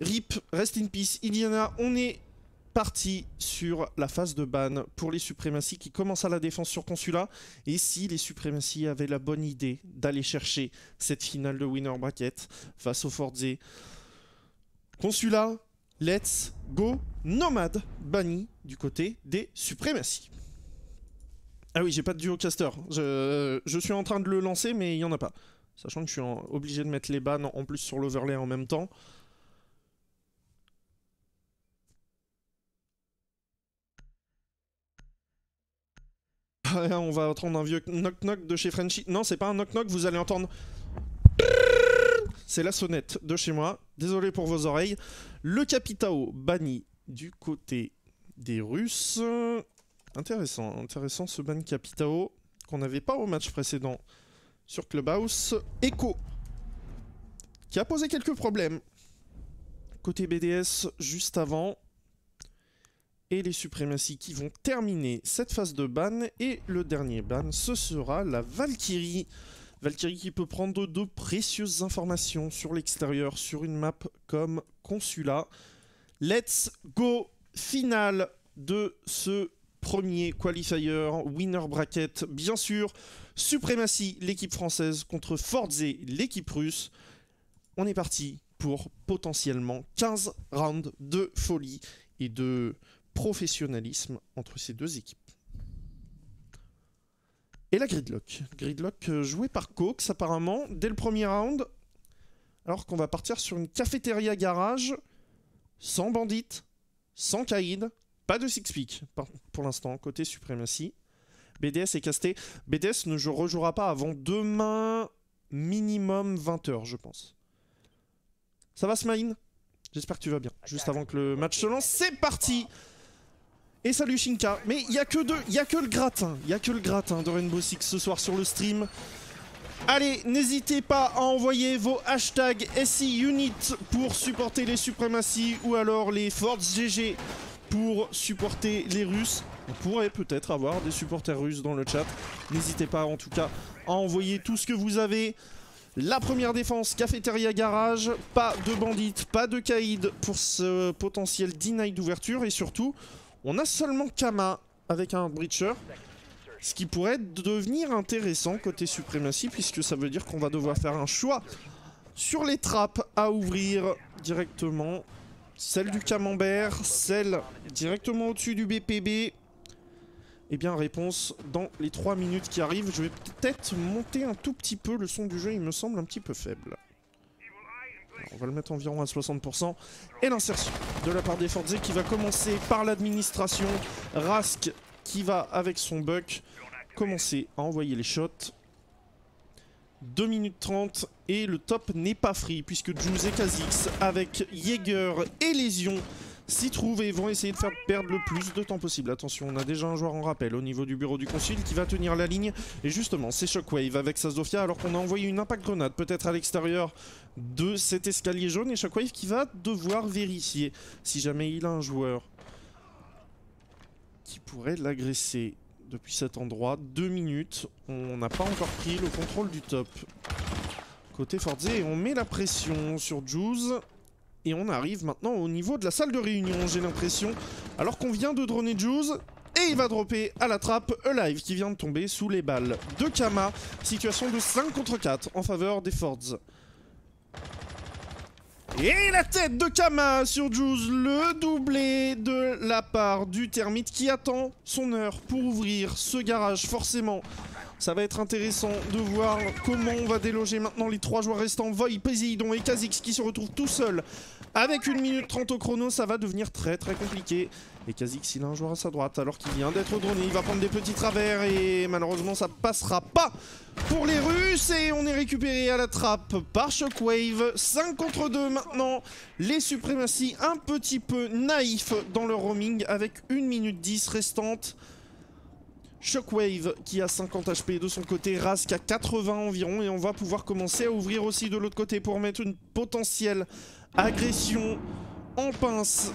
RIP, rest in peace, Iliana. On est parti sur la phase de ban pour les suprématies qui commencent à la défense sur Consulat. Et si les suprématies avaient la bonne idée d'aller chercher cette finale de winner bracket face au Forze, Consulat, let's go, Nomade banni du côté des suprématies. Ah oui, j'ai pas de duo caster. Je suis en train de le lancer, mais il n'y en a pas. Sachant que je suis obligé de mettre les bans en plus sur l'overlay en même temps. On va entendre un vieux knock-knock de chez Frenchy. Non, c'est pas un knock-knock, vous allez entendre... C'est la sonnette de chez moi. Désolé pour vos oreilles. Le Capitao banni du côté des Russes. Intéressant, intéressant ce ban Capitao qu'on n'avait pas au match précédent sur Clubhouse. Echo qui a posé quelques problèmes côté BDS juste avant. Et les suprématies qui vont terminer cette phase de ban. Et le dernier ban, ce sera la Valkyrie. Valkyrie qui peut prendre de précieuses informations sur l'extérieur, sur une map comme Consulat. Let's go! Finale de ce premier qualifier, winner bracket, bien sûr. Suprématie, l'équipe française contre Forze, l'équipe russe. On est parti pour potentiellement 15 rounds de folie et de professionnalisme entre ces deux équipes. Et la Gridlock. Gridlock joué par Cox apparemment dès le premier round. Alors qu'on va partir sur une cafétéria garage sans bandit, sans Kaïd, pas de six pick pour l'instant côté suprématie. BDS est casté. BDS ne rejouera pas avant demain minimum 20h je pense. Ça va Smaïn? J'espère que tu vas bien. Juste avant que le match se lance, c'est parti! Et salut Shinka, mais il n'y a que le gratin, de Rainbow Six ce soir sur le stream. Allez, n'hésitez pas à envoyer vos hashtags SIUnit pour supporter les suprématies ou alors les Force GG pour supporter les Russes. On pourrait peut-être avoir des supporters russes dans le chat. N'hésitez pas en tout cas à envoyer tout ce que vous avez. La première défense, cafétéria garage, pas de bandit, pas de Kaïd pour ce potentiel deny d'ouverture et surtout... On a seulement Kama avec un Breacher, ce qui pourrait devenir intéressant côté suprématie, puisque ça veut dire qu'on va devoir faire un choix sur les trappes à ouvrir directement. Celle du Camembert, celle directement au-dessus du BPB. Eh bien, réponse dans les 3 minutes qui arrivent. Je vais peut-être monter un tout petit peu le son du jeu, il me semble un petit peu faible. On va le mettre environ à 60%. Et l'insertion de la part des Forze qui va commencer par l'administration. Rask qui va avec son buck commencer à envoyer les shots. 2 minutes 30 et le top n'est pas free puisque Juice et Kha'Zix avec Jaeger et Lésion s'y trouvent et vont essayer de faire perdre le plus de temps possible. Attention, on a déjà un joueur en rappel au niveau du bureau du consul qui va tenir la ligne. Et justement, c'est Shockwave avec sa Zofia alors qu'on a envoyé une impact grenade peut-être à l'extérieur de cet escalier jaune. Et Shockwave qui va devoir vérifier si jamais il a un joueur qui pourrait l'agresser depuis cet endroit. 2 minutes, on n'a pas encore pris le contrôle du top côté Forze et on met la pression sur Juice. Et on arrive maintenant au niveau de la salle de réunion, j'ai l'impression. Alors qu'on vient de droner Juice. Et il va dropper à la trappe Alive qui vient de tomber sous les balles de Kama. Situation de 5 contre 4 en faveur des Fords. Et la tête de Kama sur Juice, le doublé de la part du Termite qui attend son heure pour ouvrir ce garage forcément. Ça va être intéressant de voir comment on va déloger maintenant les 3 joueurs restants. Void, Poséidon et Kha'Zix qui se retrouvent tout seuls. Avec 1 minute 30 au chrono, ça va devenir très compliqué. Et Kha'Zix, il a un joueur à sa droite alors qu'il vient d'être droné. Il va prendre des petits travers et malheureusement ça passera pas pour les Russes. Et on est récupéré à la trappe par Shockwave. 5 contre 2 maintenant. Les suprématies un petit peu naïfs dans leur roaming avec 1 minute 10 restante. Shockwave qui a 50 HP de son côté, Rask à 80 environ et on va pouvoir commencer à ouvrir aussi de l'autre côté pour mettre une potentielle agression en pince.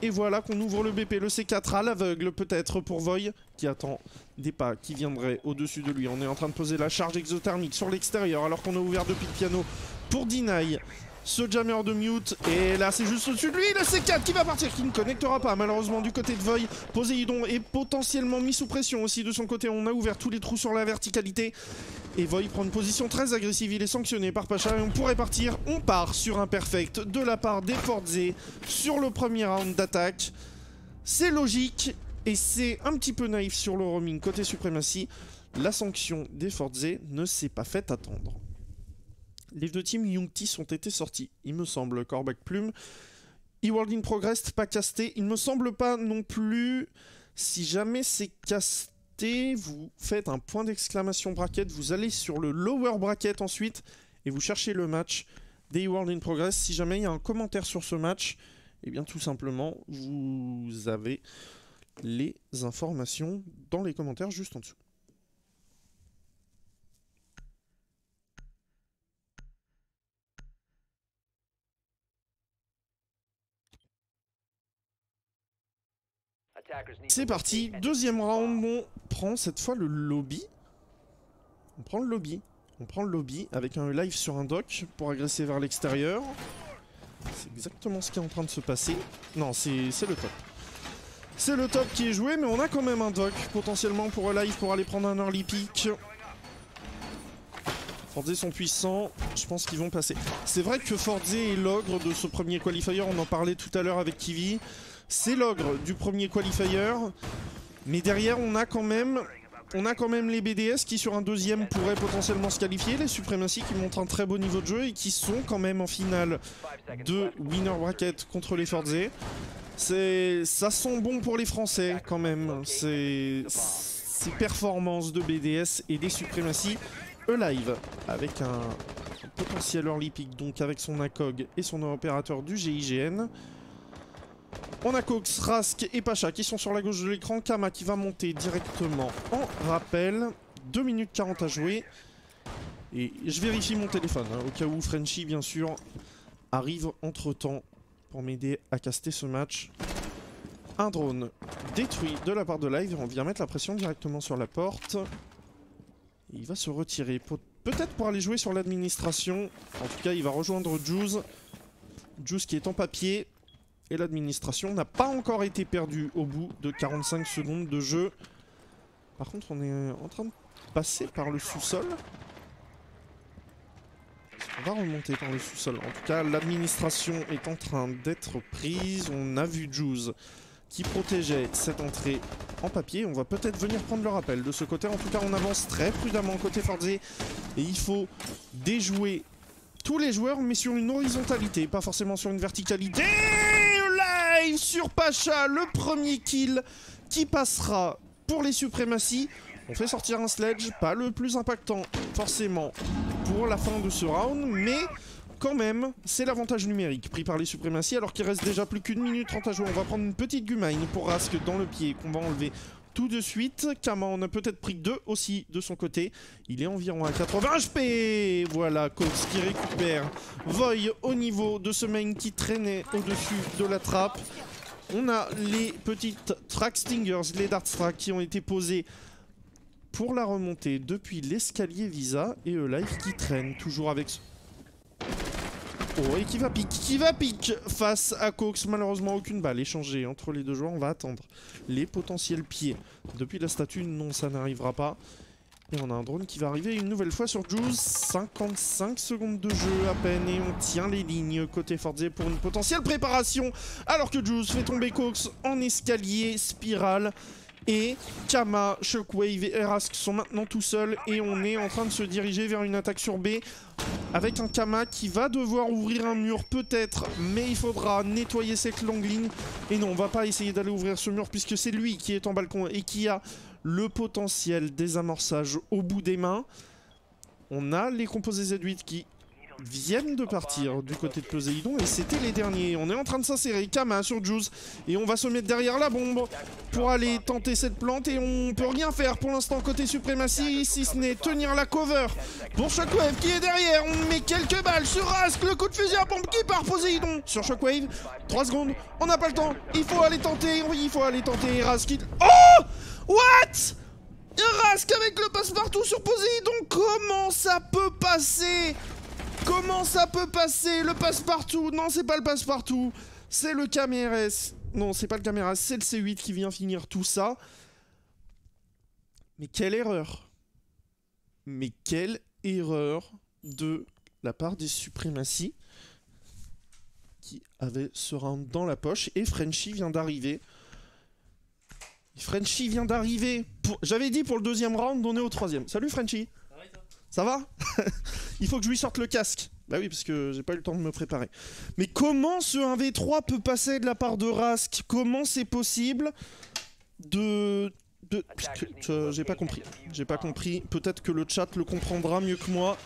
Et voilà qu'on ouvre le BP, le C4 à l'aveugle peut-être pour Void qui attend des pas qui viendraient au-dessus de lui. On est en train de poser la charge exothermique sur l'extérieur alors qu'on a ouvert depuis le piano pour Deny. ce jammer de mute. Et là, c'est juste au-dessus de lui. Le C4 qui va partir, qui ne connectera pas. Malheureusement, du côté de Void, Poséidon est potentiellement mis sous pression aussi de son côté. On a ouvert tous les trous sur la verticalité. Et Void prend une position très agressive. Il est sanctionné par Pacha et on pourrait partir. On part sur un perfect de la part des Forze sur le premier round d'attaque. C'est logique et c'est un petit peu naïf sur le roaming côté Supremacy. La sanction des Forze ne s'est pas fait attendre. Les deux teams Youngtis ont été sortis, il me semble, Corbac Plume. E-World in Progress, pas casté. Il me semble pas non plus. Si jamais c'est casté, vous faites un point d'exclamation bracket, vous allez sur le lower bracket ensuite et vous cherchez le match des E-World in Progress. Si jamais il y a un commentaire sur ce match, eh bien tout simplement, vous avez les informations dans les commentaires juste en dessous. C'est parti, deuxième round, on prend cette fois le lobby. On prend le lobby avec un live sur un dock pour agresser vers l'extérieur. C'est exactement ce qui est en train de se passer. Non, c'est le top. C'est le top qui est joué, mais on a quand même un dock potentiellement pour un live pour aller prendre un early pick. Forze sont puissants, je pense qu'ils vont passer. C'est vrai que Forze est l'ogre de ce premier qualifier, on en parlait tout à l'heure avec Kiwi. C'est l'ogre du premier qualifier, mais derrière on a quand même les BDS qui sur un deuxième pourraient potentiellement se qualifier, les Supremacy qui montrent un très beau niveau de jeu et qui sont quand même en finale de winner bracket contre les Forze. Ça sent bon pour les Français quand même, ces performances de BDS et des Supremacy. E-Live avec un potentiel early pick, donc avec son ACOG et son opérateur du GIGN. On a Cox, Rask et Pacha qui sont sur la gauche de l'écran. Kama qui va monter directement en rappel. 2 minutes 40 à jouer. Et je vérifie mon téléphone, hein, au cas où Frenchy, bien sûr, arrive entre-temps pour m'aider à caster ce match. Un drone détruit de la part de Live. On vient mettre la pression directement sur la porte. Et il va se retirer, peut-être pour aller jouer sur l'administration. En tout cas, il va rejoindre Juice. Juice qui est en papier. Et l'administration n'a pas encore été perdue au bout de 45 secondes de jeu. Par contre, on est en train de passer par le sous-sol. On va remonter par le sous-sol. En tout cas, l'administration est en train d'être prise. On a vu Juice qui protégeait cette entrée en papier. On va peut-être venir prendre le rappel de ce côté. En tout cas, on avance très prudemment côté Forze. Et il faut déjouer tous les joueurs, mais sur une horizontalité, pas forcément sur une verticalité. Live sur Pacha, le premier kill qui passera pour les Supremacy. On fait sortir un sledge, pas le plus impactant forcément pour la fin de ce round, mais quand même, c'est l'avantage numérique pris par les Supremacy alors qu'il reste déjà plus qu'1 minute 30 à jouer. On va prendre une petite Gumine pour Rask dans le pied qu'on va enlever tout de suite. Kama en a peut-être pris 2 aussi de son côté. Il est environ à 80 HP. Voilà, Cox qui récupère Void au niveau de ce main qui traînait au-dessus de la trappe. On a les petites track stingers, les dart tracks qui ont été posés pour la remontée depuis l'escalier Visa. Et E-Live qui traîne toujours avec... Oh, et qui va pique face à Cox. Malheureusement, aucune balle échangée entre les deux joueurs. On va attendre les potentiels pieds. Depuis la statue, non, ça n'arrivera pas. Et on a un drone qui va arriver une nouvelle fois sur Juice. 55 secondes de jeu à peine et on tient les lignes côté Forze pour une potentielle préparation. Alors que Juice fait tomber Cox en escalier spirale. Et Kama, Shockwave et Rask sont maintenant tout seuls et on est en train de se diriger vers une attaque sur B avec un Kama qui va devoir ouvrir un mur peut-être, mais il faudra nettoyer cette longue ligne. Et non, on va pas essayer d'aller ouvrir ce mur puisque c'est lui qui est en balcon et qui a le potentiel désamorçage au bout des mains. On a les composés Z8 qui viennent de partir du côté de Poséidon et c'était les derniers. On est en train de s'insérer, Kama sur Juice et on va se mettre derrière la bombe pour aller tenter cette plante et on peut rien faire pour l'instant côté Supremacy si ce n'est tenir la cover pour Shockwave qui est derrière. On met quelques balles sur Rask, le coup de fusil à pompe qui part Poséidon sur Shockwave. 3 secondes, on n'a pas le temps, il faut aller tenter, oui il faut aller tenter. Rask il... Oh what? Rask avec le passe-partout sur Poséidon, comment ça peut passer? Comment ça peut passer? Le passe-partout? Non, c'est pas le passe-partout. C'est le KMRS. Non, c'est pas le KMRS, c'est le C8 qui vient finir tout ça. Mais quelle erreur. Mais quelle erreur de la part des Supremacy qui avaient ce round dans la poche. Et Frenchy vient d'arriver. Frenchy vient d'arriver. J'avais dit pour le deuxième round, on est au troisième. Salut Frenchy. Ça va? Il faut que je lui sorte le casque. Bah oui, parce que j'ai pas eu le temps de me préparer. Mais comment ce 1v3 peut passer de la part de Rask? Comment c'est possible j'ai pas compris. J'ai pas compris. Peut-être que le chat le comprendra mieux que moi.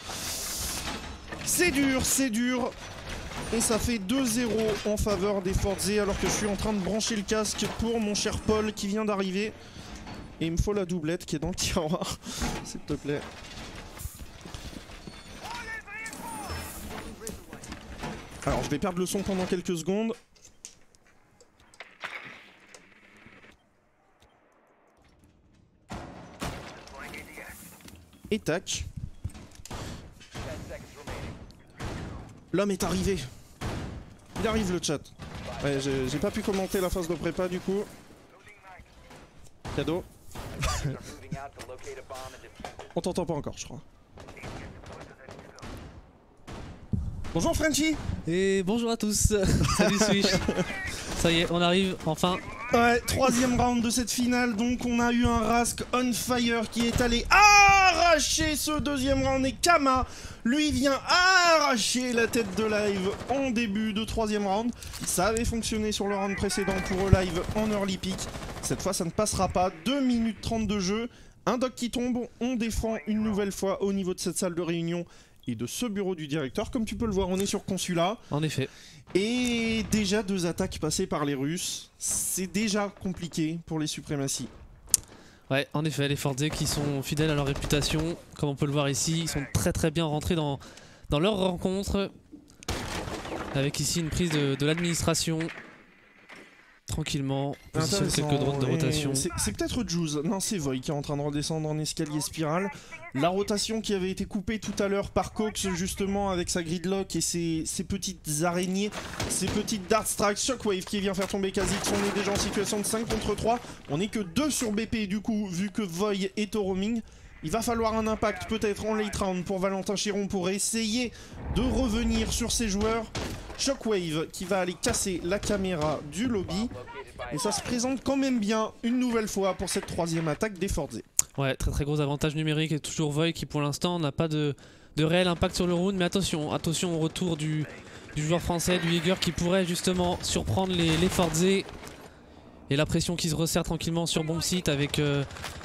C'est dur, c'est dur. Et ça fait 2-0 en faveur des Forze alors que je suis en train de brancher le casque pour mon cher Paul qui vient d'arriver. Et il me faut la doublette qui est dans le tiroir. S'il te plaît. Alors je vais perdre le son pendant quelques secondes. Et tac. L'homme est arrivé. Il arrive le chat. Ouais, j'ai pas pu commenter la phase de prépa du coup. Cadeau. On t'entend pas encore je crois. Bonjour Frenchy. Et bonjour à tous. Salut Switch. Ça y est, on arrive enfin. Ouais, troisième round de cette finale, donc on a eu un Rask on fire qui est allé arracher ce deuxième round et Kama, lui, vient arracher la tête de Live en début de troisième round. Ça avait fonctionné sur le round précédent pour eux Live en early pick. Cette fois ça ne passera pas, 2 minutes 30 de jeu, un doc qui tombe, on défend une nouvelle fois au niveau de cette salle de réunion et de ce bureau du directeur. Comme tu peux le voir, on est sur Consulat. En effet. Et déjà 2 attaques passées par les Russes. C'est déjà compliqué pour les Supremacy. Ouais, en effet, les Forze qui sont fidèles à leur réputation, comme on peut le voir ici, ils sont très bien rentrés dans leur rencontre. Avec ici une prise de l'administration. Tranquillement, positionne quelques drones de rotation. C'est peut-être Juice, non c'est Void qui est en train de redescendre en escalier spirale. La rotation qui avait été coupée tout à l'heure par Cox justement avec sa gridlock et ses petites araignées, ses petites dart strikes, Shockwave qui vient faire tomber Kha'Zix. On est déjà en situation de 5 contre 3, on n'est que 2 sur BP du coup vu que Void est au roaming. Il va falloir un impact peut-être en late round pour Valentin Chiron pour essayer de revenir sur ses joueurs. Shockwave qui va aller casser la caméra du lobby. Et ça se présente quand même bien une nouvelle fois pour cette troisième attaque des Forze. Ouais, très gros avantage numérique et toujours Void qui pour l'instant n'a pas de réel impact sur le round. Mais attention au retour du joueur français, du Jäger qui pourrait justement surprendre les Forze. Et la pression qui se resserre tranquillement sur Bomb Site avec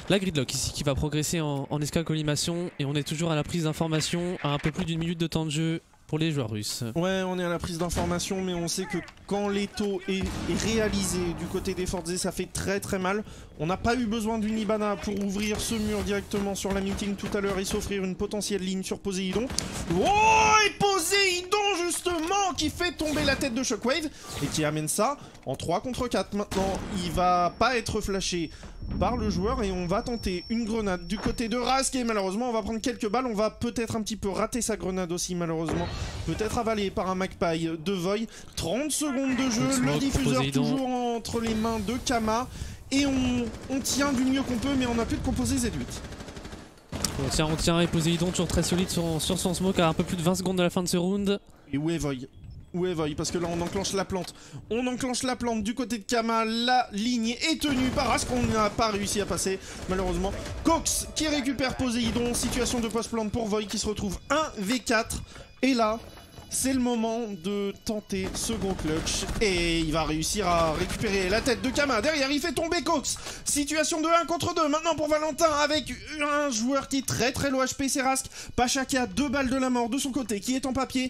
la gridlock ici qui va progresser en escale collimation. Et on est toujours à la prise d'information à un peu plus d'une minute de temps de jeu pour les joueurs russes. Ouais, on est à la prise d'information, mais on sait que quand l'étau est réalisé du côté des Forze, ça fait très mal. On n'a pas eu besoin d'une Ibana pour ouvrir ce mur directement sur la meeting tout à l'heure et s'offrir une potentielle ligne sur Poséidon. Oh, et Poséidon justement qui fait tomber la tête de Shockwave et qui amène ça en 3 contre 4. Maintenant, il va pas être flashé par le joueur et on va tenter une grenade du côté de Rask et malheureusement on va prendre quelques balles, on va peut-être un petit peu rater sa grenade aussi malheureusement, peut-être avalé par un Magpie de Void. 30 secondes de jeu, le diffuseur toujours entre les mains de Kama et on tient du mieux qu'on peut mais on n'a plus de composé Z8. On tient et Poséidon toujours très solide sur son smoke à un peu plus de 20 secondes de la fin de ce round. Et où est Void? Où est Void? Parce que là on enclenche la plante. On enclenche la plante du côté de Kama. La ligne est tenue par Rask. On n'a pas réussi à passer malheureusement. Cox qui récupère Poséidon. Situation de post-plante pour Void qui se retrouve 1v4. Et là c'est le moment de tenter second clutch. Et il va réussir à récupérer la tête de Kama. Derrière il fait tomber Cox. Situation de 1 contre 2 maintenant pour Valentin avec un joueur qui est très low HP, c'est Rask. Pacha qui a 2 balles de la mort de son côté qui est en papier.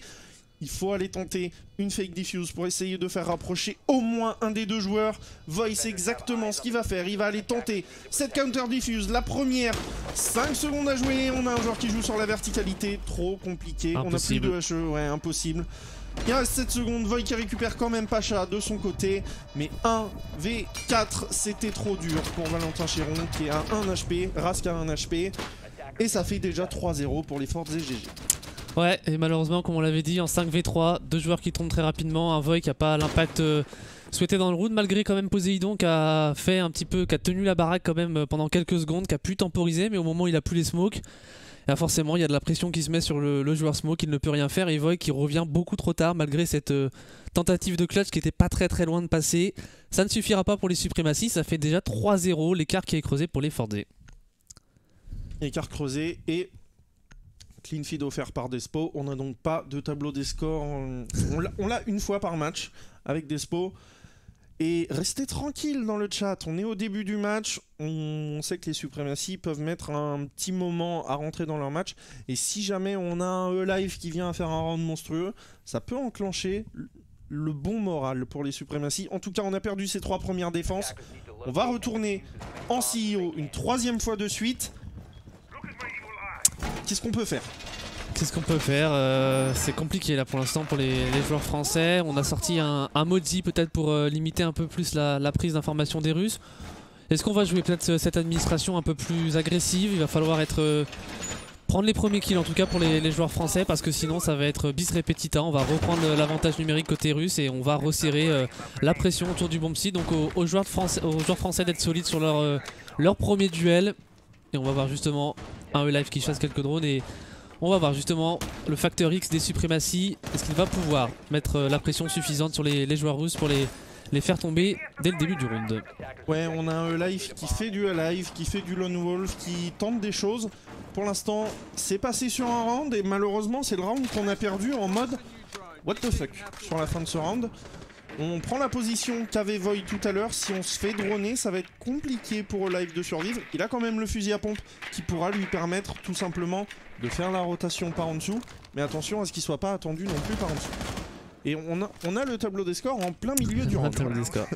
Il faut aller tenter une fake diffuse pour essayer de faire rapprocher au moins un des deux joueurs. Void c'est exactement ce qu'il va faire. Il va aller tenter cette counter diffuse. La première, 5 secondes à jouer. On a un joueur qui joue sur la verticalité. Trop compliqué. Impossible. On a plus de HE. Ouais, impossible. Il reste 7 secondes. Void qui récupère quand même Pacha de son côté. Mais 1v4, c'était trop dur pour Valentin Chiron qui est à 1 HP. Rask à 1 HP. Et ça fait déjà 3-0 pour les Forze GG. Ouais, et malheureusement, comme on l'avait dit, en 5v3, deux joueurs qui tombent très rapidement, un Void qui n'a pas l'impact souhaité dans le round, malgré quand même Poséidon qui a fait un petit peu, qui a tenu la baraque quand même pendant quelques secondes, qui a pu temporiser, mais au moment où il a plus les smokes, et là, forcément il y a de la pression qui se met sur le joueur smoke, il ne peut rien faire, et Void qui revient beaucoup trop tard malgré cette tentative de clutch qui était pas très loin de passer. Ça ne suffira pas pour les suprématies, ça fait déjà 3-0, l'écart qui est creusé pour les Fordzé. Écart creusé et clean feed offert par Despo. On n'a donc pas de tableau des scores. On l'a une fois par match avec Despo. Et restez tranquille dans le chat. On est au début du match. On sait que les suprématies peuvent mettre un petit moment à rentrer dans leur match. Et si jamais on a un E-Live qui vient à faire un round monstrueux, ça peut enclencher le bon moral pour les suprématies. En tout cas, on a perdu ces 3 premières défenses. On va retourner en CEO une 3e fois de suite. Qu'est-ce qu'on peut faire? Qu'est-ce qu'on peut faire? C'est compliqué là pour l'instant pour les joueurs français. On a sorti un Mozi peut-être pour limiter un peu plus la prise d'information des Russes. Est-ce qu'on va jouer peut-être cette administration un peu plus agressive? Il va falloir prendre les premiers kills en tout cas pour les joueurs français, parce que sinon ça va être bis repetita. On va reprendre l'avantage numérique côté russe et on va resserrer la pression autour du bomb site. Donc aux joueurs français d'être solides sur leur premier duel. Et on va voir justement un E-Live qui chasse quelques drones, et on va voir justement le facteur X des suprématies. Est-ce qu'il va pouvoir mettre la pression suffisante sur les joueurs russes pour les faire tomber dès le début du round? Ouais, on a un E-Live qui fait du E-Live, qui fait du Lone Wolf, qui tente des choses. Pour l'instant, c'est passé sur un round et malheureusement c'est le round qu'on a perdu en mode what the fuck sur la fin de ce round. On prend la position qu'avait Void tout à l'heure. Si on se fait droner, ça va être compliqué pour E-Live de survivre. Il a quand même le fusil à pompe qui pourra lui permettre tout simplement de faire la rotation par en dessous. Mais attention à ce qu'il soit pas attendu non plus par en dessous. Et on a le tableau des scores en plein milieu du round. Le tableau des scores.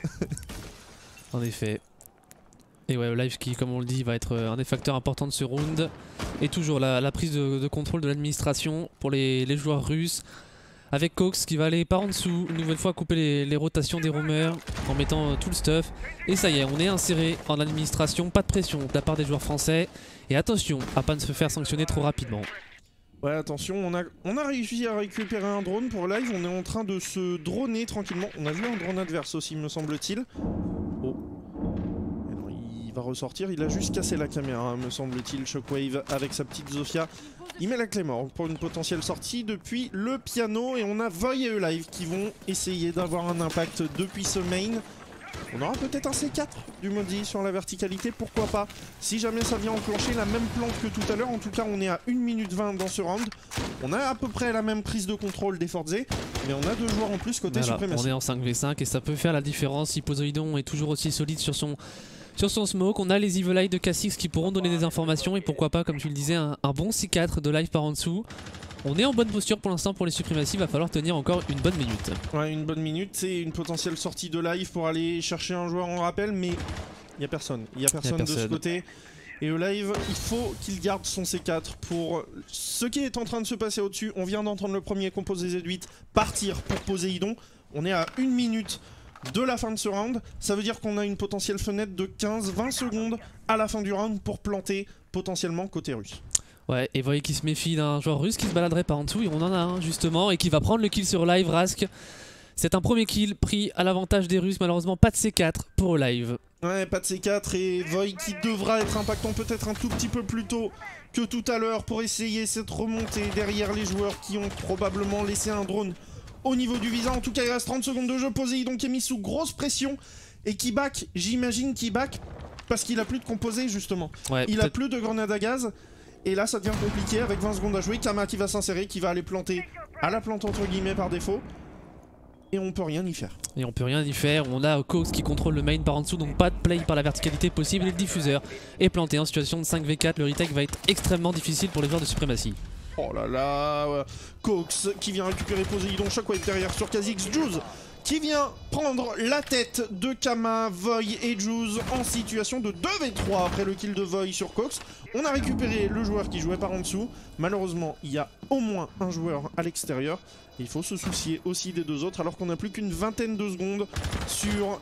En effet. Et ouais, E-Live qui, comme on le dit, va être un des facteurs importants de ce round. Et toujours la prise de contrôle de l'administration pour les joueurs russes. Avec Cox qui va aller par en dessous, une nouvelle fois couper les rotations des roamers en mettant tout le stuff. Et ça y est, on est inséré en administration, pas de pression de la part des joueurs français. Et attention à pas se faire sanctionner trop rapidement. Ouais, attention, on a réussi à récupérer un drone pour live, on est en train de se droner tranquillement. On a vu un drone adverse aussi, me semble-t-il. Oh. Et non, il va ressortir, il a juste cassé la caméra, me semble-t-il, Shockwave avec sa petite Zofia. Il met la clé mort pour une potentielle sortie depuis le piano, et on a Void et E-Live qui vont essayer d'avoir un impact depuis ce main. On aura peut-être un C4 du Mozi sur la verticalité, pourquoi pas. Si jamais ça vient enclencher la même plante que tout à l'heure, en tout cas on est à 1 minute 20 dans ce round. On a à peu près la même prise de contrôle des Fordzé, mais on a 2 joueurs en plus côté suprématie. On est en 5v5 et ça peut faire la différence si Poséidon est toujours aussi solide sur son smoke. On a les Evil Eye de K6 qui pourront donner des informations, et pourquoi pas, comme tu le disais, un bon C4 de live par en dessous. On est en bonne posture pour l'instant pour les suprématies, il va falloir tenir encore une bonne minute. Ouais, une bonne minute, c'est une potentielle sortie de live pour aller chercher un joueur en rappel, mais il n'y a personne. Il n'y a personne de ce côté. Et E-Live, il faut qu'il garde son C4 pour ce qui est en train de se passer au-dessus. On vient d'entendre le premier composé Z8 partir pour Poséidon. On est à 1 minute de la fin de ce round. Ça veut dire qu'on a une potentielle fenêtre de 15-20 secondes à la fin du round pour planter potentiellement côté russe. Ouais, et voyez qui se méfie d'un joueur russe qui se baladerait par en dessous, et on en a un justement, et qui va prendre le kill sur live. Rask, c'est un premier kill pris à l'avantage des Russes, malheureusement pas de C4 pour live. Ouais, pas de C4, et Void qui devra être impactant peut-être un tout petit peu plus tôt que tout à l'heure pour essayer cette remontée derrière les joueurs qui ont probablement laissé un drone au niveau du visant. En tout cas il reste 30 secondes de jeu. Poséidon qui est mis sous grosse pression et qui back, j'imagine qu'il back parce qu'il a plus de composés justement. Ouais, il a plus de grenades à gaz. Et là ça devient compliqué avec 20 secondes à jouer. Kama qui va s'insérer, qui va aller planter à la plante entre guillemets par défaut. Et on peut rien y faire. Et on peut rien y faire. On a Cox qui contrôle le main par en dessous, donc pas de play par la verticalité possible. Et le diffuseur est planté en situation de 5v4. Le retake va être extrêmement difficile pour les joueurs de suprématie. Oh là là, Cox qui vient récupérer Poséidon, Shockwave derrière sur Kha'Zix, Juice qui vient prendre la tête de Kama, Void et Juice en situation de 2v3 après le kill de Void sur Cox. On a récupéré le joueur qui jouait par en dessous. Malheureusement, il y a au moins un joueur à l'extérieur. Il faut se soucier aussi des deux autres alors qu'on n'a plus qu'une vingtaine de secondes sur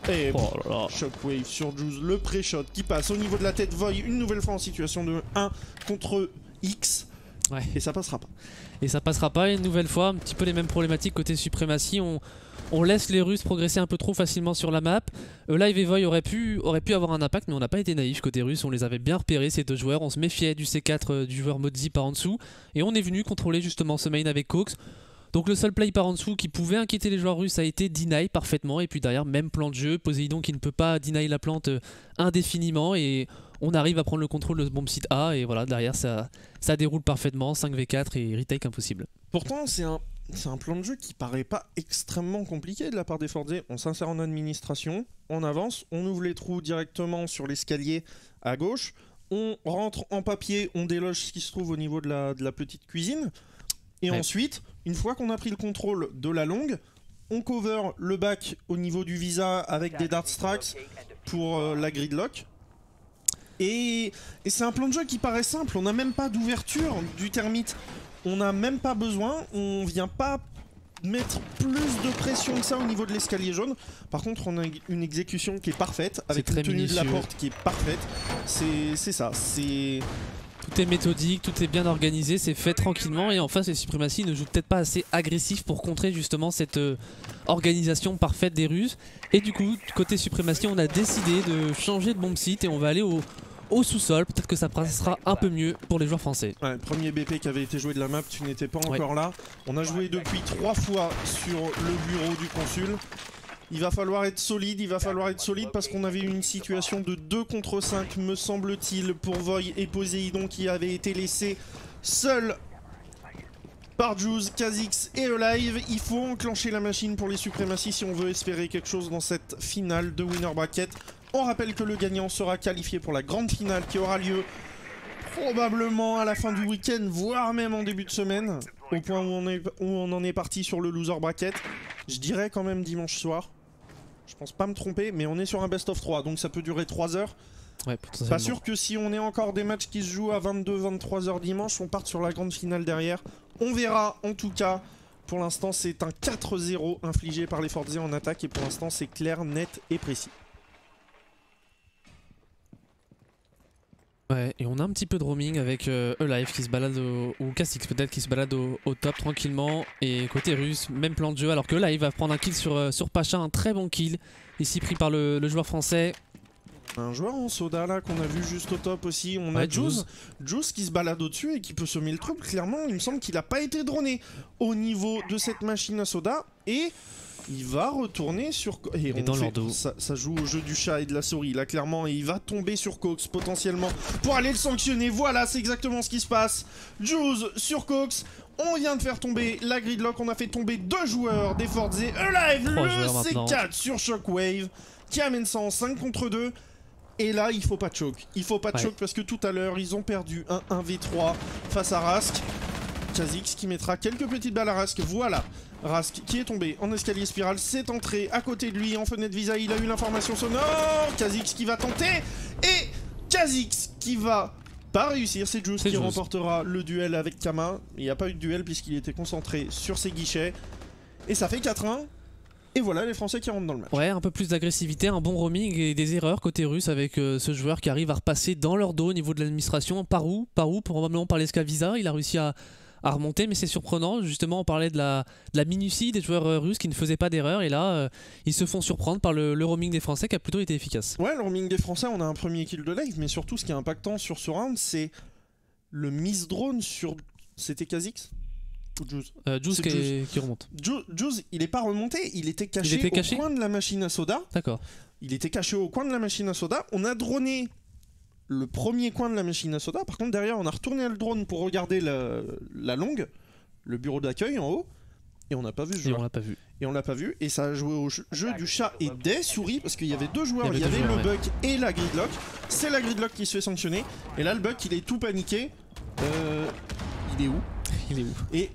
Shockwave sur Juice, le pré-shot qui passe au niveau de la tête. Void une nouvelle fois en situation de 1 contre X. Ouais. Et ça passera pas. Et ça passera pas. Et une nouvelle fois, un petit peu les mêmes problématiques côté suprématie. On laisse les Russes progresser un peu trop facilement sur la map. Live et Void aurait pu avoir un impact, mais on n'a pas été naïf côté russe. On les avait bien repérés, ces deux joueurs. On se méfiait du C4 du joueur Modzi par en dessous. Et on est venu contrôler justement ce main avec Cox. Donc le seul play par en dessous qui pouvait inquiéter les joueurs russes a été deny parfaitement. Et puis derrière, même plan de jeu. Poséidon qui ne peut pas deny la plante indéfiniment. Et on arrive à prendre le contrôle de ce bomb site A. Et voilà, derrière ça déroule parfaitement. 5v4 et retake impossible. Pourtant, c'est un plan de jeu qui paraît pas extrêmement compliqué de la part des Forza. On s'insère en administration, on avance, on ouvre les trous directement sur l'escalier à gauche, on rentre en papier, on déloge ce qui se trouve au niveau de la petite cuisine. Et ensuite, une fois qu'on a pris le contrôle de la longue, on cover le back au niveau du visa avec des dart strikes pour la gridlock. Et c'est un plan de jeu qui paraît simple, on n'a même pas d'ouverture du termite. On n'a même pas besoin, on vient pas mettre plus de pression que ça au niveau de l'escalier jaune. Par contre, on a une exécution qui est parfaite, avec une tenue de la porte qui est parfaite. C'est ça, c'est... Tout est méthodique, tout est bien organisé, c'est fait tranquillement. Et en face, les suprématies ne jouent peut-être pas assez agressif pour contrer justement cette organisation parfaite des Russes. Et du coup, côté suprématie, on a décidé de changer de bomb site et on va aller au sous-sol, peut-être que ça passera un peu mieux pour les joueurs français. Ouais, premier BP qui avait été joué de la map, tu n'étais pas encore là. On a joué depuis 3 fois sur le bureau du consul. Il va falloir être solide, parce qu'on avait une situation de 2 contre 5, me semble-t-il, pour Void et Poséidon qui avait été laissé seul par Juice, Kha'Zix et Alive. Il faut enclencher la machine pour les suprématies si on veut espérer quelque chose dans cette finale de Winner Bracket. On rappelle que le gagnant sera qualifié pour la grande finale qui aura lieu probablement à la fin du week-end, voire même en début de semaine, au point où on en est parti sur le loser bracket. Je dirais quand même dimanche soir. Je pense pas me tromper, mais on est sur un best of 3, donc ça peut durer 3 heures. Ouais, pas sûr que si on est encore des matchs qui se jouent à 22-23 heures dimanche, on parte sur la grande finale derrière. On verra en tout cas. Pour l'instant, c'est un 4-0 infligé par les Forza en attaque et pour l'instant, c'est clair, net et précis. Ouais, et on a un petit peu de roaming avec Alive qui se balade ou Kha'Zix peut-être qui se balade au top tranquillement. Et côté russe, même plan de jeu, alors que Alive va prendre un kill sur Pacha, un très bon kill, ici pris par le joueur français. Un joueur en soda là qu'on a vu juste au top aussi, on a Juice qui se balade au-dessus et qui peut semer le trouble. Clairement, il me semble qu'il n'a pas été droné au niveau de cette machine à soda et... il va retourner sur... Et dans leur dos. Ça joue au jeu du chat et de la souris, là, clairement. Et il va tomber sur Cox, potentiellement, pour aller le sanctionner. Voilà, c'est exactement ce qui se passe. Juice sur Cox. On vient de faire tomber la gridlock. On a fait tomber 2 joueurs des Forza. Alive, le C4 sur Shockwave, qui amène ça en 5 contre 2. Et là, il faut pas de choke. Il faut pas de choke parce que tout à l'heure, ils ont perdu un 1v3 face à Rask. Kha'Zix qui mettra quelques petites balles à Rask. Voilà. Rask qui est tombé en escalier spirale, c'est entré à côté de lui en fenêtre visa, il a eu l'information sonore. Kha'Zix qui va tenter et Kha'Zix qui va pas réussir, c'est Juice qui remportera le duel avec Kama. Il n'y a pas eu de duel puisqu'il était concentré sur ses guichets et ça fait 4-1. Et voilà les Français qui rentrent dans le match. Ouais, un peu plus d'agressivité, un bon roaming et des erreurs côté russe avec ce joueur qui arrive à repasser dans leur dos au niveau de l'administration. Par où probablement par l'escavisa, il a réussi à remonter, mais c'est surprenant. Justement, on parlait de la minutie des joueurs russes qui ne faisaient pas d'erreur, et là, ils se font surprendre par le roaming des Français qui a plutôt été efficace. Ouais, le roaming des Français, on a un premier kill de live, mais surtout, ce qui est impactant sur ce round, c'est le miss drone sur... C'était Kha'Zix ou Juice Juice qui remonte. Juice, il est pas remonté, il était caché au coin de la machine à soda. D'accord. Il était caché au coin de la machine à soda. On a droné le premier coin de la machine à soda. Par contre, derrière, on a retourné le drone pour regarder la longue, le bureau d'accueil en haut, et on n'a pas vu ce joueur. Et on l'a pas vu. Et ça a joué au jeu du chat et des souris, parce qu'il y avait 2 joueurs. Il y avait le bug et la gridlock. C'est la gridlock qui se fait sanctionner. Et là, le bug, il est tout paniqué. Il est où? Il est où? Et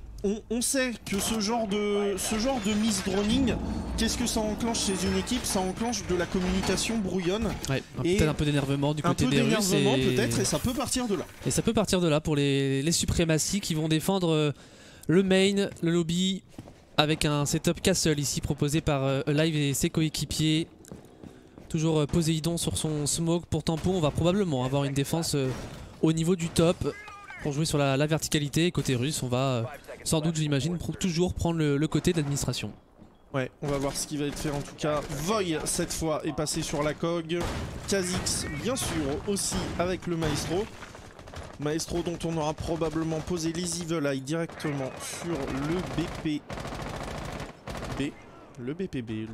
on sait que ce genre de miss droning, qu'est-ce que ça enclenche chez une équipe? Ça enclenche de la communication brouillonne. Ouais, peut-être un peu d'énervement du côté des Russes. Un peu d'énervement peut-être, et ça peut partir de là. Et ça peut partir de là pour les suprématies qui vont défendre le main, le lobby, avec un setup castle ici proposé par Alive et ses coéquipiers. Toujours Poséidon sur son smoke pour tampon. On va probablement avoir une défense au niveau du top. pour jouer sur la verticalité. Et côté russe, on va sans doute, j'imagine, toujours prendre le côté d'administration. Ouais, on va voir ce qui va être fait en tout cas. Voy cette fois est passé sur la cog. Kha'Zix bien sûr aussi avec le Maestro. Maestro dont on aura probablement posé les Evil Eye directement sur le BPB,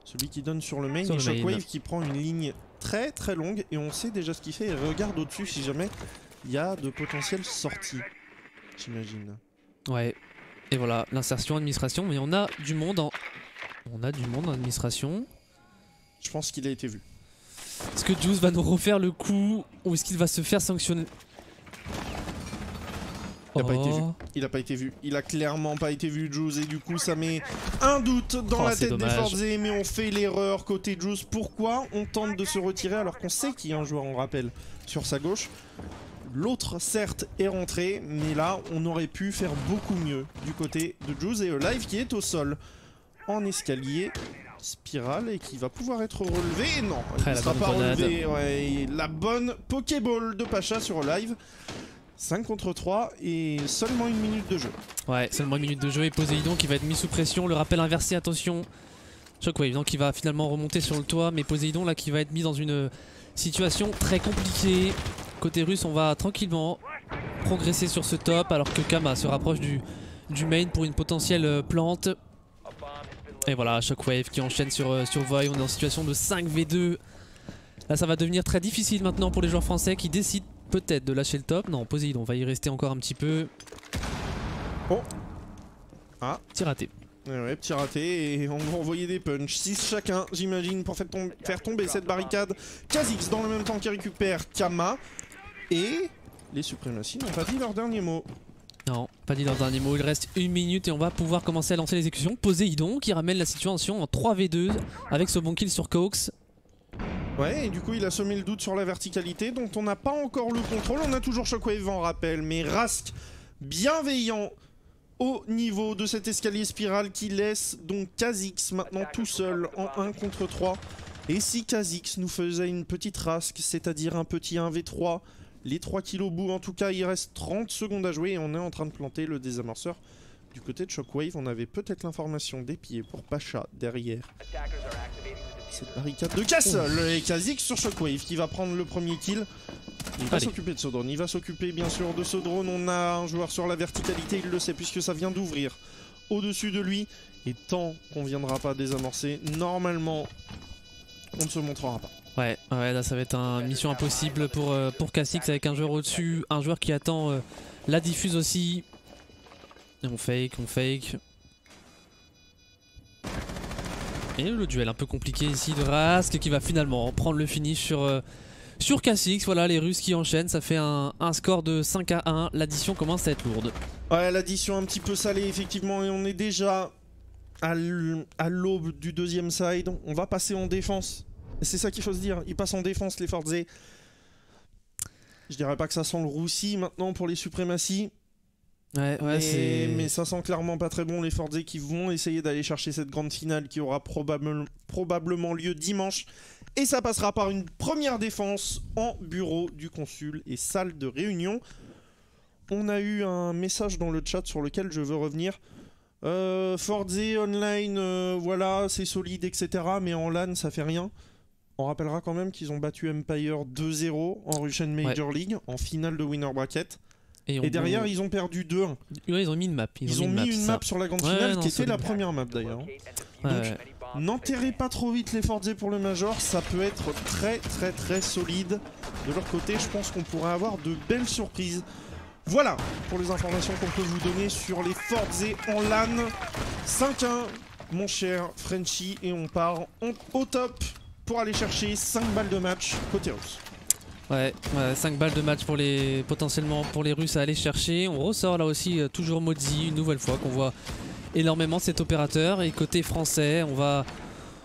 celui qui donne sur le main. Et Shockwave qui prend une ligne très très longue et on sait déjà ce qu'il fait. Et regarde au-dessus si jamais il y a de potentielles sorties, j'imagine. Ouais. Et voilà, l'insertion administration, mais on a du monde en administration. Je pense qu'il a été vu. Est-ce que Juice va nous refaire le coup ou est-ce qu'il va se faire sanctionner? Il n'a pas été vu. Il a pas été vu. Il a clairement pas été vu, Juice, et du coup ça met un doute dans la tête des Forze, mais on fait l'erreur côté Juice. Pourquoi on tente de se retirer alors qu'on sait qu'il y a un joueur en rappel sur sa gauche? L'autre, certes, est rentré, mais là, on aurait pu faire beaucoup mieux du côté de Juice et Alive qui est au sol en escalier spirale et qui va pouvoir être relevé. Non, il ne sera pas relevé. Ouais, la bonne Pokéball de Pacha sur Alive. 5 contre 3 et seulement 1 minute de jeu. Ouais, seulement 1 minute de jeu et Poséidon qui va être mis sous pression. Le rappel inversé, attention. Shockwave donc qui va finalement remonter sur le toit, mais Poséidon là qui va être mis dans une situation très compliquée. Côté russe, on va tranquillement progresser sur ce top alors que Kama se rapproche du main pour une potentielle plante. Et voilà, Shockwave qui enchaîne sur Voy. On est en situation de 5v2. Là, ça va devenir très difficile maintenant pour les joueurs français qui décident peut-être de lâcher le top. Non, Poséidon va y rester encore un petit peu. Oh. Ah. Petit raté. Ouais, petit raté et on va envoyer des punchs. 6 chacun, j'imagine, pour faire tomber cette barricade. Kha'Zix dans le même temps qui récupère Kama. Et les suprématies n'ont pas dit leur dernier mot. Non, pas dit leur dernier mot. Il reste 1 minute et on va pouvoir commencer à lancer les exécutions. Poséidon qui ramène la situation en 3v2 avec ce bon kill sur Cox. Ouais, et du coup il a semé le doute sur la verticalité dont on n'a pas encore le contrôle. On a toujours Shockwave en rappel, mais Rask bienveillant au niveau de cet escalier spirale qui laisse donc Kha'Zix maintenant tout seul en 1 contre 3. Et si Kha'Zix nous faisait une petite Rask, c'est-à-dire un petit 1v3, les 3 kills au bout, en tout cas il reste 30 secondes à jouer et on est en train de planter le désamorceur. Du côté de Shockwave, on avait peut-être l'information des pieds pour Pacha derrière cette barricade de Castle. Et Kha'Zix sur Shockwave qui va prendre le premier kill. Il va s'occuper de ce drone, il va s'occuper bien sûr de ce drone. On a un joueur sur la verticalité, il le sait puisque ça vient d'ouvrir au-dessus de lui. Et tant qu'on viendra pas désamorcer, normalement on ne se montrera pas. Ouais, là ça va être une mission impossible pour Kha'Zix avec un joueur au-dessus, un joueur qui attend la diffuse aussi. Et on fake. Et le duel un peu compliqué ici de Rask qui va finalement prendre le finish sur Kha'Zix. Voilà les Russes qui enchaînent, ça fait un score de 5-1. L'addition commence à être lourde. Ouais, l'addition un petit peu salée effectivement et on est déjà à l'aube du deuxième side. On va passer en défense. C'est ça qu'il faut se dire, ils passent en défense les Forze. Je dirais pas que ça sent le roussi maintenant pour les suprématies. Mais ça sent clairement pas très bon les Forze qui vont essayer d'aller chercher cette grande finale qui aura probablement lieu dimanche. Et ça passera par une première défense en bureau du consul et salle de réunion. On a eu un message dans le chat sur lequel je veux revenir. Forze online, voilà, c'est solide, etc. Mais en LAN, ça fait rien. On rappellera quand même qu'ils ont battu Empire 2-0 en Russian Major League, en finale de Winner Bracket. Et derrière, ils ont perdu 2-1. Ouais, ils ont mis une map. Ils ont mis une map sur la grande finale, qui était la première map d'ailleurs. Donc, n'enterrez pas trop vite les Forze pour le Major, ça peut être très solide. De leur côté, je pense qu'on pourrait avoir de belles surprises. Voilà pour les informations qu'on peut vous donner sur les Forze en LAN. 5-1, mon cher Frenchy, et on part au top pour aller chercher 5 balles de match côté russe. Ouais, 5 balles de match potentiellement pour les Russes à aller chercher. On ressort là aussi toujours Modzi une nouvelle fois qu'on voit énormément cet opérateur. Et côté français, on va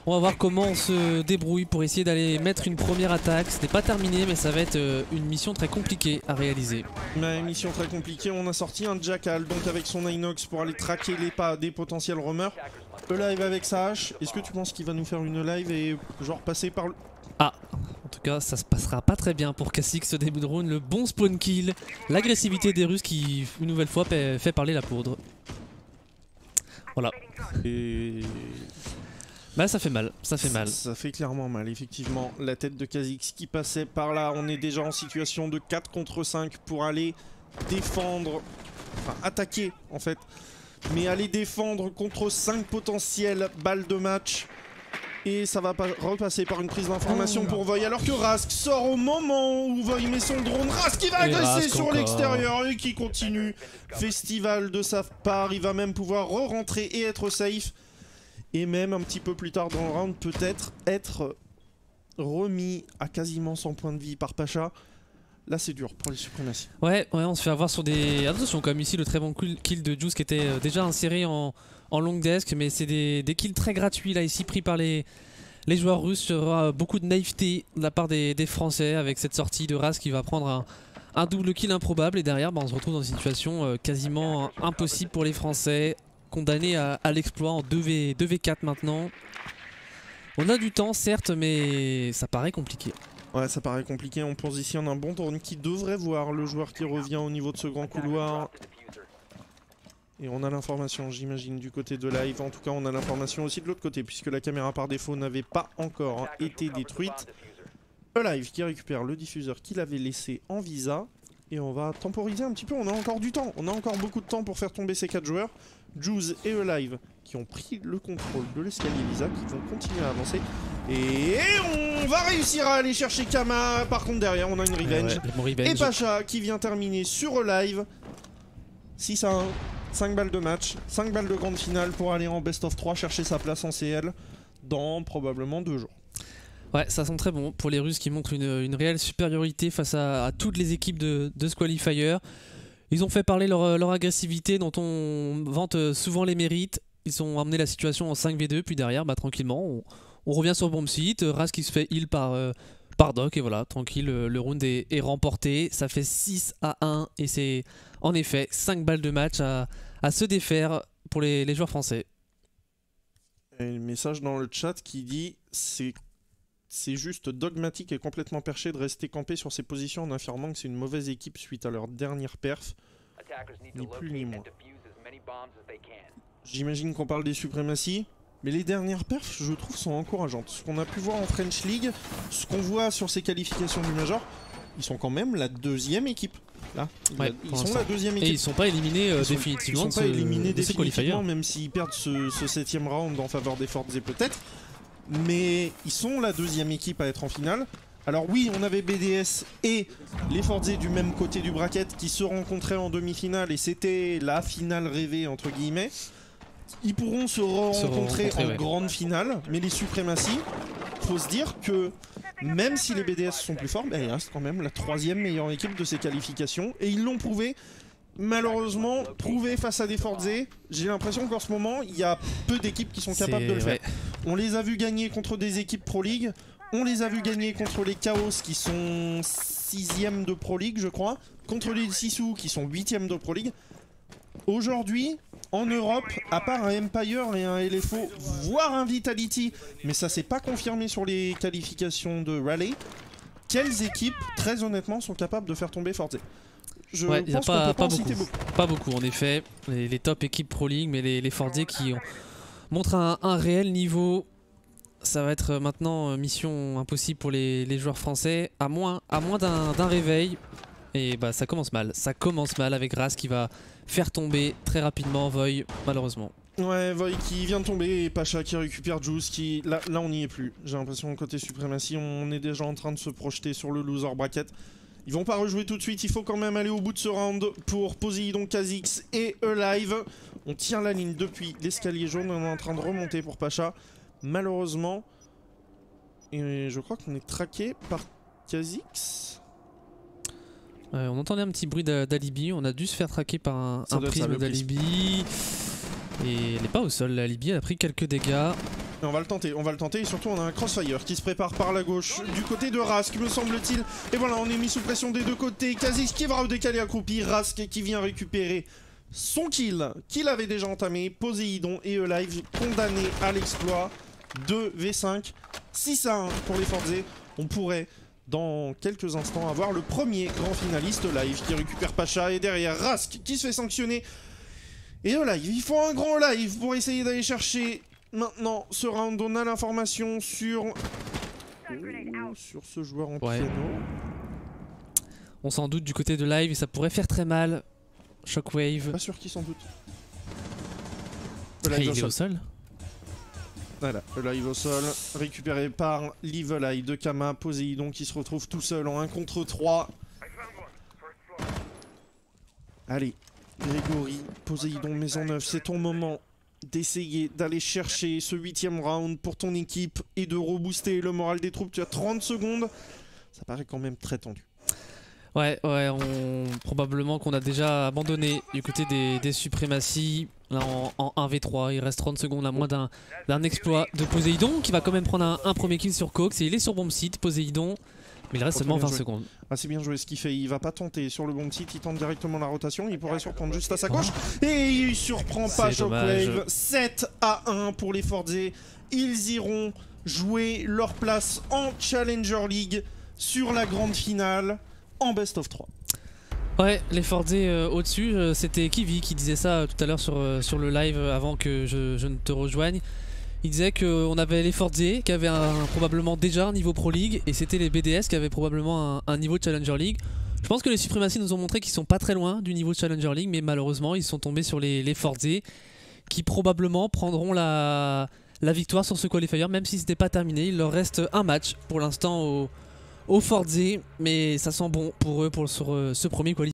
voir comment on se débrouille pour essayer d'aller mettre une première attaque. Ce n'est pas terminé, mais ça va être une mission très compliquée à réaliser. Une mission très compliquée, on a sorti un Jackal donc avec son Inox pour aller traquer les pas des potentiels roamers. Le live avec sa hache, est-ce que tu penses qu'il va nous faire une live et genre passer par le... Ah, En tout cas, ça se passera pas très bien pour Kha'Zix ce début de round. Le bon spawn kill, l'agressivité des Russes qui, une nouvelle fois, fait parler la poudre. Voilà. Et... bah ça fait mal, ça fait mal. Ça fait clairement mal, effectivement. La tête de Kha'Zix qui passait par là. On est déjà en situation de 4 contre 5 pour aller défendre, enfin attaquer en fait, mais aller défendre contre 5 potentielles balles de match. Et ça va pas repasser par une prise d'information pour Void, alors que Rask sort au moment où Void met son drone. Rask qui va agresser sur l'extérieur et qui continue. Festival de sa part, il va même pouvoir re-rentrer et être safe. Et même un petit peu plus tard dans le round, peut-être être remis à quasiment 100 points de vie par Pacha. Là c'est dur pour les suprématies. Ouais, on se fait avoir sur des... Attention, comme ici le très bon kill de Juice qui était déjà inséré en long desk, mais c'est des kills très gratuits là ici pris par les joueurs russes. Il y aura beaucoup de naïveté de la part des Français avec cette sortie de Rask qui va prendre un double kill improbable, et derrière on se retrouve dans une situation quasiment impossible pour les Français, condamnés à l'exploit en 2v4 maintenant. On a du temps certes, mais ça paraît compliqué. Ouais, ça paraît compliqué. On positionne un bon drone qui devrait voir le joueur qui revient au niveau de ce grand couloir. Et on a l'information, j'imagine, du côté de live. En tout cas, on a l'information aussi de l'autre côté, puisque la caméra par défaut n'avait pas encore été détruite. Live qui récupère le diffuseur qu'il avait laissé en visa. Et on va temporiser un petit peu. On a encore du temps. On a encore beaucoup de temps pour faire tomber ces 4 joueurs. Juice et Live qui ont pris le contrôle de l'escalier visa, qui vont continuer à avancer. Et on va réussir à aller chercher Kama. Par contre, derrière, on a une revenge. Ouais, et Pacha qui vient terminer sur Live. 6 à 1. 5 balles de match, 5 balles de grande finale pour aller en best of 3 chercher sa place en CL dans probablement 2 jours. Ouais, ça sent très bon pour les Russes qui montrent une réelle supériorité face à toutes les équipes de ce qualifier. Ils ont fait parler leur agressivité dont on vante souvent les mérites. Ils ont amené la situation en 5v2, puis derrière, tranquillement, on revient sur bomb site. Rask qui se fait heal par Doc, et voilà, tranquille, le round est remporté. Ça fait 6 à 1 et c'est en effet 5 balles de match à se défaire pour les joueurs français. Et le message dans le chat qui dit c'est juste dogmatique et complètement perché de rester campé sur ses positions en affirmant que c'est une mauvaise équipe suite à leur dernière perf. Ni plus ni moins. J'imagine qu'on parle des suprématies, mais les dernières perfs, je trouve, sont encourageantes. Ce qu'on a pu voir en French League, ce qu'on voit sur ces qualifications du Major, ils sont quand même la 2e équipe. Là, ouais, ils sont la 2e équipe. Et ils sont pas éliminés définitivement. Ils sont pas éliminés définitivement, même s'ils perdent ce 7ème round en faveur des Forts et peut-être. Mais ils sont la 2e équipe à être en finale. Alors oui, on avait BDS et les Fortzé du même côté du bracket qui se rencontraient en demi-finale et c'était la finale rêvée entre guillemets. Ils pourront se rencontrer en grande finale, mais les suprématies, faut se dire que même si les BDS sont plus forts, ils restent quand même la 3e meilleure équipe de ces qualifications et ils l'ont prouvé. Malheureusement, prouvé face à des Fortzé, j'ai l'impression qu'en ce moment, il y a peu d'équipes qui sont capables de le faire. On les a vus gagner contre des équipes Pro League, on les a vus gagner contre les Chaos qui sont 6e de Pro League, je crois, contre les Sisu qui sont 8e de Pro League. Aujourd'hui, en Europe, à part un Empire et un LFO, voire un Vitality, mais ça s'est pas confirmé sur les qualifications de Raleigh, quelles équipes, très honnêtement, sont capables de faire tomber Fortzé? Je pense qu'on peut pas en citer beaucoup. Pas beaucoup en effet, les top équipes Pro League, mais les Fortzé qui montrent un réel niveau. Ça va être maintenant mission impossible pour les joueurs français, à moins d'un réveil. Et ça commence mal, avec Rask qui va faire tomber très rapidement Void, malheureusement. Ouais, Void qui vient de tomber et Pacha qui récupère Juice qui... Là on n'y est plus, j'ai l'impression côté suprématie, on est déjà en train de se projeter sur le loser bracket. Ils vont pas rejouer tout de suite, il faut quand même aller au bout de ce round pour Poséidon, Kha'Zix et Live. On tient la ligne depuis l'escalier jaune, on est en train de remonter pour Pacha. Malheureusement, et je crois qu'on est traqué par Kha'Zix. On entendait un petit bruit d'Alibi, on a dû se faire traquer par un prisme d'Alibi. Et elle n'est pas au sol, l'Alibi, elle a pris quelques dégâts. Et on va le tenter et surtout on a un crossfire qui se prépare par la gauche du côté de Rask, me semble-t-il. Et voilà, on est mis sous pression des deux côtés. Kha'Zix qui va redécaler accroupi, Rask qui vient récupérer son kill qu'il avait déjà entamé. Poséidon et Live condamnés à l'exploit. 2v5, 6 à 1 pour les Fortzé. on pourrait dans quelques instants avoir le premier grand finaliste live qui récupère Pacha et derrière Rask qui se fait sanctionner. Et le live, il faut un grand live pour essayer d'aller chercher maintenant ce round. On a l'information sur ce joueur en piano. On s'en doute du côté de live et ça pourrait faire très mal. Shockwave. Pas sûr qu'il s'en doute. Il est au sol. Voilà, le live au sol, récupéré par l'Evil Eye de Kama. Poséidon qui se retrouve tout seul en 1 contre 3. Allez, Grégory, Poséidon, Maison Neuve, c'est ton moment d'essayer d'aller chercher ce 8e round pour ton équipe et de rebooster le moral des troupes. Tu as 30 secondes, ça paraît quand même très tendu. Ouais, probablement qu'on a déjà abandonné du côté des suprématies. Là en 1v3, il reste 30 secondes à moins d'un exploit de Poséidon qui va quand même prendre un premier kill sur Cox et il est sur bomb site, Poséidon, mais il reste seulement 20 secondes. Ah, c'est bien joué ce qu'il fait, il va pas tenter sur le bomb site, il tente directement la rotation, il pourrait surprendre juste à sa gauche et il surprend pas Shockwave. 7-1 pour les Fordzé, ils iront jouer leur place en Challenger League sur la grande finale en best of 3. Ouais, les Fordzé au-dessus, c'était Kiwi qui disait ça tout à l'heure sur le live avant que je ne te rejoigne. Il disait qu'on avait les Fordzé qui avaient probablement déjà un niveau Pro League et c'était les BDS qui avaient probablement un niveau Challenger League. Je pense que les suprématies nous ont montré qu'ils sont pas très loin du niveau Challenger League, mais malheureusement ils sont tombés sur les Fordzé qui probablement prendront la victoire sur ce qualifier, même si ce n'est pas terminé. Il leur reste un match pour l'instant au Fordzé, mais ça sent bon pour eux sur ce premier qualifier.